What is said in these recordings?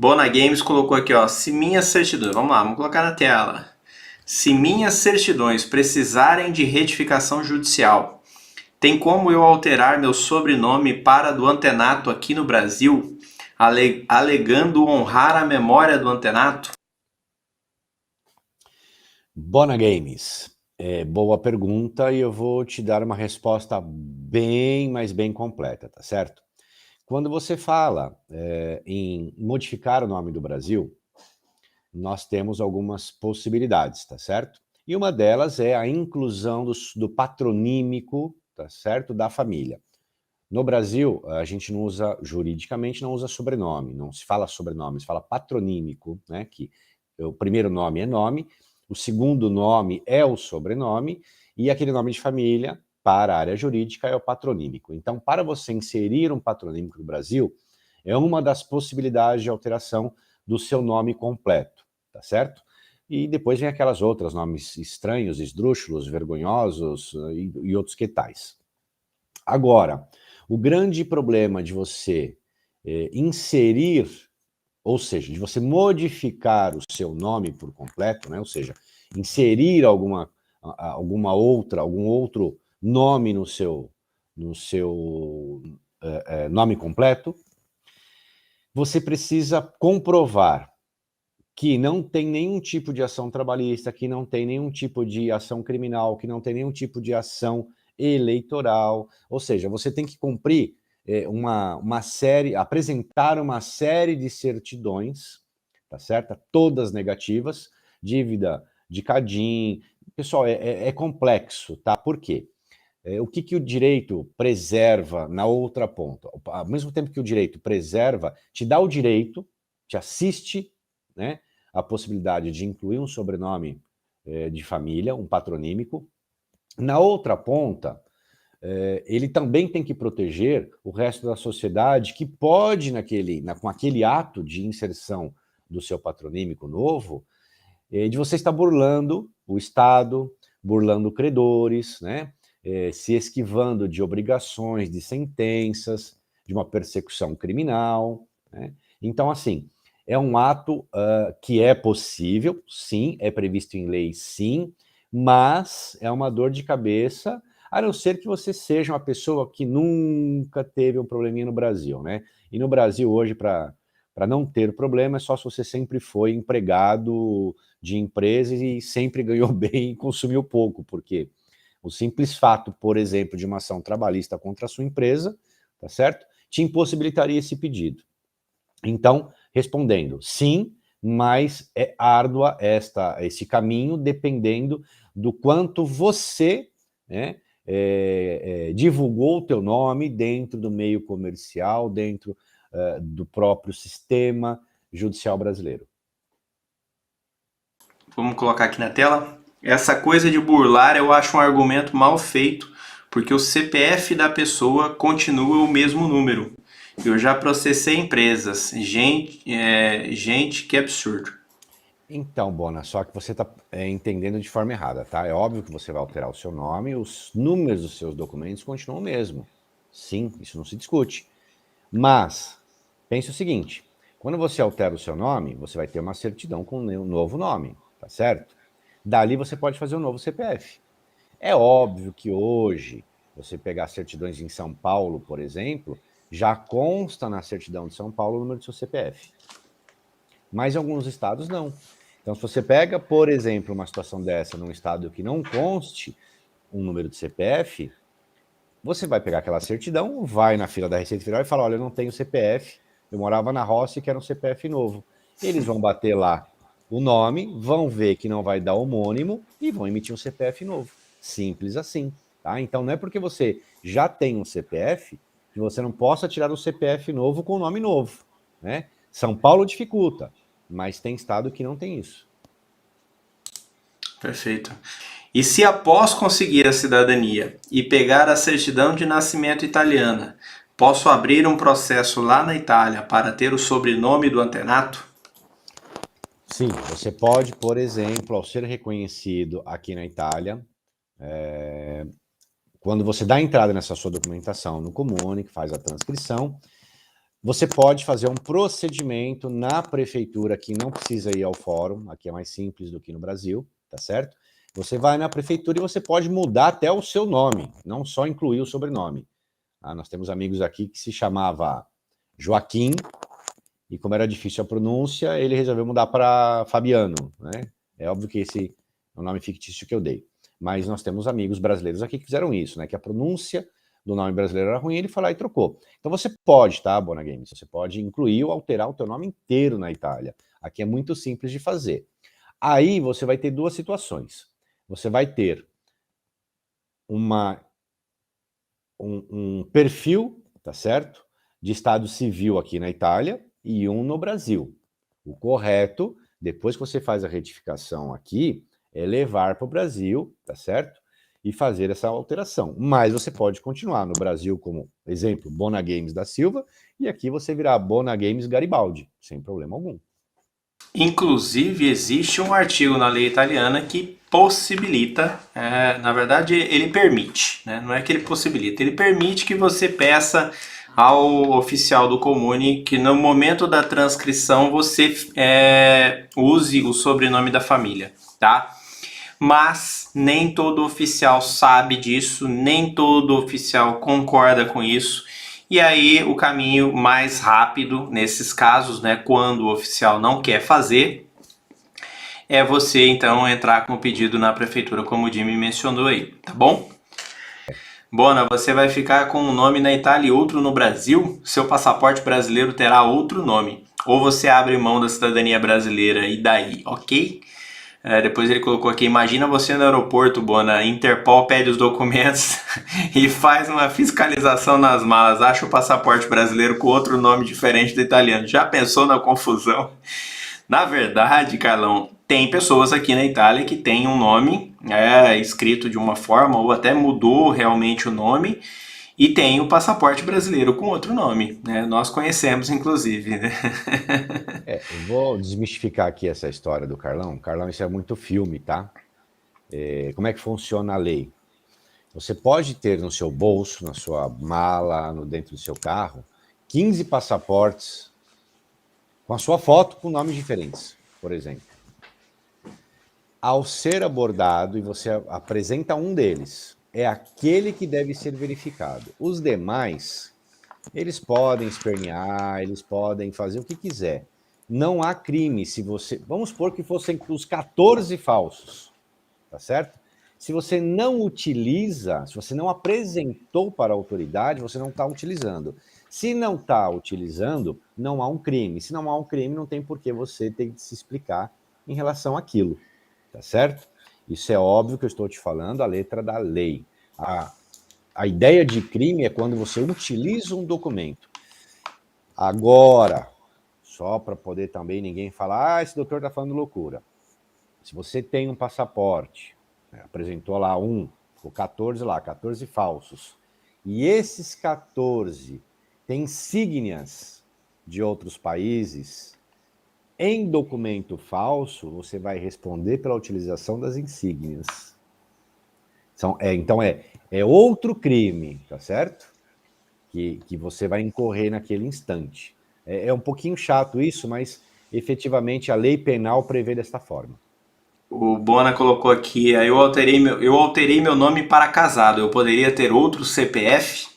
Bona Games colocou aqui, ó, se minhas certidões, vamos lá, vamos colocar na tela. Se minhas certidões precisarem de retificação judicial, tem como eu alterar meu sobrenome para do antenato aqui no Brasil, alegando honrar a memória do antenato? Bona Games, boa pergunta e eu vou te dar uma resposta bem, mas bem completa, tá certo? Quando você fala em modificar o nome do Brasil, nós temos algumas possibilidades, tá certo? E uma delas é a inclusão do patronímico, tá certo, da família. No Brasil, a gente não usa, juridicamente, não usa sobrenome, não se fala sobrenome, se fala patronímico, né? Que o primeiro nome é nome, o segundo nome é o sobrenome, e aquele nome de família, para a área jurídica, é o patronímico. Então, para você inserir um patronímico no Brasil, é uma das possibilidades de alteração do seu nome completo, tá certo? E depois vem aquelas outras nomes estranhos, esdrúxulos, vergonhosos e outros que tais. Agora, o grande problema de você inserir, ou seja, de você modificar o seu nome por completo, né? Ou seja, inserir algum outro nome no seu nome completo, você precisa comprovar que não tem nenhum tipo de ação trabalhista, que não tem nenhum tipo de ação criminal, que não tem nenhum tipo de ação eleitoral. Ou seja, você tem que cumprir uma série, apresentar uma série de certidões, tá certo? Todas negativas, dívida de CADIM. Pessoal, é complexo, tá? Por quê? O que o direito preserva na outra ponta? Ao mesmo tempo que o direito preserva, te dá o direito, te assiste, né, a possibilidade de incluir um sobrenome de família, um patronímico. Na outra ponta, ele também tem que proteger o resto da sociedade que pode, com aquele ato de inserção do seu patronímico novo, de você estar burlando o Estado, burlando credores, né? Se esquivando de obrigações, de sentenças, de uma persecução criminal. Né? Então, assim, é um ato que é possível, sim, é previsto em lei, sim, mas é uma dor de cabeça, a não ser que você seja uma pessoa que nunca teve um probleminha no Brasil, né? E no Brasil hoje, para não ter problema, é só se você sempre foi empregado de empresas e sempre ganhou bem e consumiu pouco, porque o simples fato, por exemplo, de uma ação trabalhista contra a sua empresa, tá certo? Te impossibilitaria esse pedido. Então, respondendo, sim, mas é árdua esse caminho, dependendo do quanto você, né, divulgou o teu nome dentro do meio comercial, dentro do próprio sistema judicial brasileiro. Vamos colocar aqui na tela. Essa coisa de burlar eu acho um argumento mal feito, porque o CPF da pessoa continua o mesmo número. Eu já processei empresas. Gente, que absurdo. Então, Bona, só que você está entendendo de forma errada, tá? É óbvio que você vai alterar o seu nome, os números dos seus documentos continuam o mesmo. Sim, isso não se discute. Mas, pense o seguinte, quando você altera o seu nome, você vai ter uma certidão com um novo nome, tá certo? Dali você pode fazer um novo CPF. É óbvio que hoje, você pegar certidões em São Paulo, por exemplo, já consta na certidão de São Paulo o número do seu CPF. Mas em alguns estados não. Então, se você pega, por exemplo, uma situação dessa num estado que não conste um número de CPF, você vai pegar aquela certidão, vai na fila da Receita Federal e fala, olha, eu não tenho CPF, eu morava na roça e quero um CPF novo. Eles vão bater lá o nome, vão ver que não vai dar homônimo e vão emitir um CPF novo. Simples assim. Tá? Então, não é porque você já tem um CPF que você não possa tirar um CPF novo com o nome novo. Né? São Paulo dificulta, mas tem estado que não tem isso. Perfeito. E se após conseguir a cidadania e pegar a certidão de nascimento italiana, posso abrir um processo lá na Itália para ter o sobrenome do antenato? Sim, você pode, por exemplo, ao ser reconhecido aqui na Itália, quando você dá entrada nessa sua documentação no Comune, que faz a transcrição, você pode fazer um procedimento na prefeitura, que não precisa ir ao fórum, aqui é mais simples do que no Brasil, tá certo? Você vai na prefeitura e você pode mudar até o seu nome, não só incluir o sobrenome. Nós temos amigos aqui que se chamava Joaquim, e como era difícil a pronúncia, ele resolveu mudar para Fabiano, né? É óbvio que esse é o nome fictício que eu dei. Mas nós temos amigos brasileiros aqui que fizeram isso, né? Que a pronúncia do nome brasileiro era ruim, ele foi lá e trocou. Então você pode, tá, Bona Games? Você pode incluir ou alterar o teu nome inteiro na Itália. Aqui é muito simples de fazer. Aí você vai ter duas situações. Você vai ter um perfil, tá certo? De estado civil aqui na Itália e um no Brasil. O correto, depois que você faz a retificação aqui, é levar para o Brasil, tá certo? E fazer essa alteração. Mas você pode continuar no Brasil como, exemplo, Bona Games da Silva, e aqui você virá Bona Games Garibaldi, sem problema algum. Inclusive, existe um artigo na lei italiana que possibilita, na verdade, ele permite, né? Não é que ele possibilita, ele permite que você peça ao oficial do comune que no momento da transcrição você use o sobrenome da família, tá? Mas nem todo oficial sabe disso, nem todo oficial concorda com isso. E aí o caminho mais rápido nesses casos, né, quando o oficial não quer fazer, é você então entrar com o pedido na prefeitura, como o Jimmy mencionou aí, tá bom? Bona, você vai ficar com um nome na Itália e outro no Brasil? Seu passaporte brasileiro terá outro nome. Ou você abre mão da cidadania brasileira e daí, ok? Depois ele colocou aqui, imagina você no aeroporto, Bona, Interpol pede os documentos e faz uma fiscalização nas malas, acha o passaporte brasileiro com outro nome diferente do italiano. Já pensou na confusão? Na verdade, Carlão, tem pessoas aqui na Itália que têm um nome escrito de uma forma ou até mudou realmente o nome e tem o passaporte brasileiro com outro nome, né? Nós conhecemos, inclusive, né? Eu vou desmistificar aqui essa história do Carlão. Carlão, isso é muito filme, tá? Como é que funciona a lei? Você pode ter no seu bolso, na sua mala, dentro do seu carro, 15 passaportes com a sua foto com nomes diferentes, por exemplo. Ao ser abordado e você apresenta um deles, é aquele que deve ser verificado. Os demais, eles podem espernear, eles podem fazer o que quiser. Não há crime se você... Vamos supor que fossem os 14 falsos, tá certo? Se você não utiliza, se você não apresentou para a autoridade, você não está utilizando. Se não está utilizando, não há um crime. Se não há um crime, não tem por que você ter que se explicar em relação àquilo, tá certo? Isso é óbvio que eu estou te falando, a letra da lei. A ideia de crime é quando você utiliza um documento. Agora, só para poder também ninguém falar, esse doutor está falando loucura. Se você tem um passaporte, apresentou lá ficou 14 lá, 14 falsos, e esses 14 têm insígnias de outros países, em documento falso, você vai responder pela utilização das insígnias. Então é outro crime, tá certo? Que você vai incorrer naquele instante. É um pouquinho chato isso, mas efetivamente a lei penal prevê desta forma. O Bona colocou aqui, aí eu alterei meu nome para casado. Eu poderia ter outro CPF?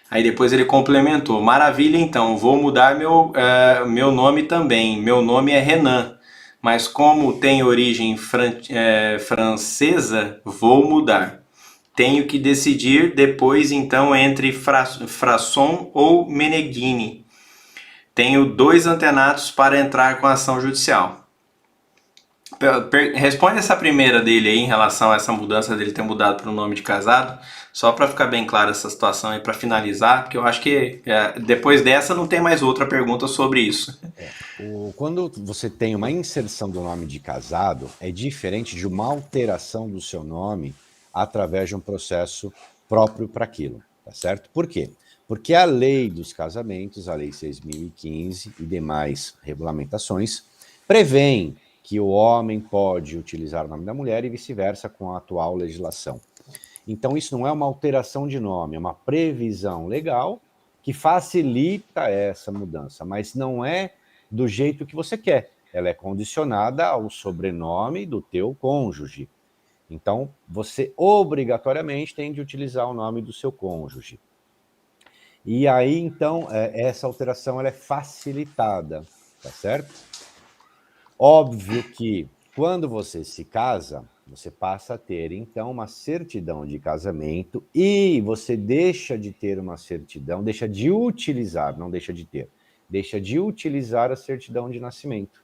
Aí depois ele complementou. Maravilha, então, vou mudar meu nome também. Meu nome é Renan, mas como tem origem francesa, vou mudar. Tenho que decidir depois, então, entre Frasson ou Meneghini. Tenho 2 antenados para entrar com a ação judicial. Responde essa primeira dele aí em relação a essa mudança dele ter mudado para o nome de casado, só para ficar bem clara essa situação aí para finalizar, porque eu acho que depois dessa não tem mais outra pergunta sobre isso. Quando você tem uma inserção do nome de casado, é diferente de uma alteração do seu nome através de um processo próprio para aquilo, tá certo? Por quê? Porque a lei dos casamentos, a lei 6.015 e demais regulamentações, prevêem que o homem pode utilizar o nome da mulher e vice-versa com a atual legislação. Então, isso não é uma alteração de nome, é uma previsão legal que facilita essa mudança, mas não é do jeito que você quer. Ela é condicionada ao sobrenome do teu cônjuge. Então, você obrigatoriamente tem de utilizar o nome do seu cônjuge. E aí, então, essa alteração ela é facilitada, tá certo? Óbvio que quando você se casa, você passa a ter, então, uma certidão de casamento e você deixa de ter uma certidão, deixa de utilizar, não deixa de ter, deixa de utilizar a certidão de nascimento.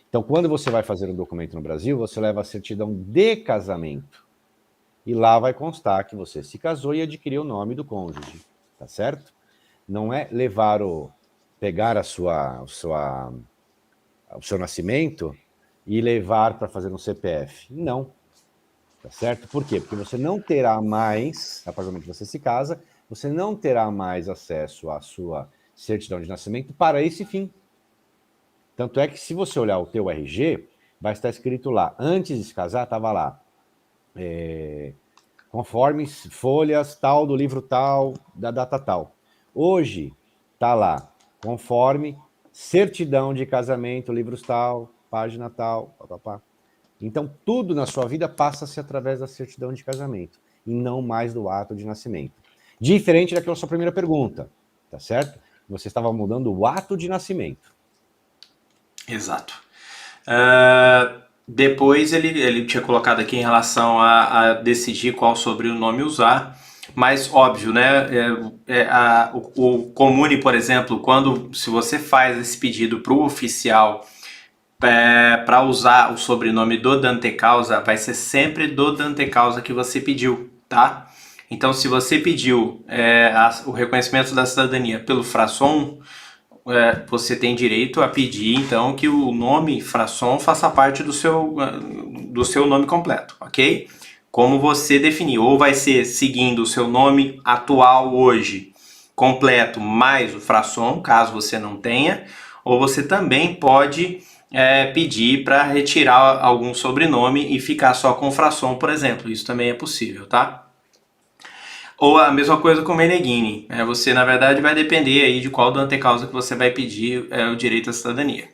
Então, quando você vai fazer um documento no Brasil, você leva a certidão de casamento. E lá vai constar que você se casou e adquiriu o nome do cônjuge, tá certo? Não é pegar o seu nascimento e levar para fazer um CPF. Não, tá certo? Por quê? Porque você não terá mais, a partir do momento que você se casa, você não terá mais acesso à sua certidão de nascimento para esse fim. Tanto é que se você olhar o teu RG, vai estar escrito lá, antes de se casar, estava lá, conforme folhas tal, do livro tal, da data tal. Hoje, está lá, conforme certidão de casamento, livros tal, página tal, papapá. Então, tudo na sua vida passa-se através da certidão de casamento, e não mais do ato de nascimento. Diferente daquela sua primeira pergunta, tá certo? Você estava mudando o ato de nascimento. Exato. Depois ele tinha colocado aqui em relação a decidir qual sobrenome usar, mas óbvio, né? O Comune, por exemplo, se você faz esse pedido para o oficial para usar o sobrenome do Dante Causa, vai ser sempre do Dante Causa que você pediu, tá? Então, se você pediu o reconhecimento da cidadania pelo Frasson, você tem direito a pedir, então, que o nome Frasson faça parte do seu nome completo, ok? Como você definir, ou vai ser seguindo o seu nome atual hoje, completo, mais o Frasson, caso você não tenha, ou você também pode pedir para retirar algum sobrenome e ficar só com o Frasson, por exemplo. Isso também é possível, tá? Ou a mesma coisa com o Meneghini. Você, na verdade, vai depender aí de qual do antecausa que você vai pedir o direito à cidadania.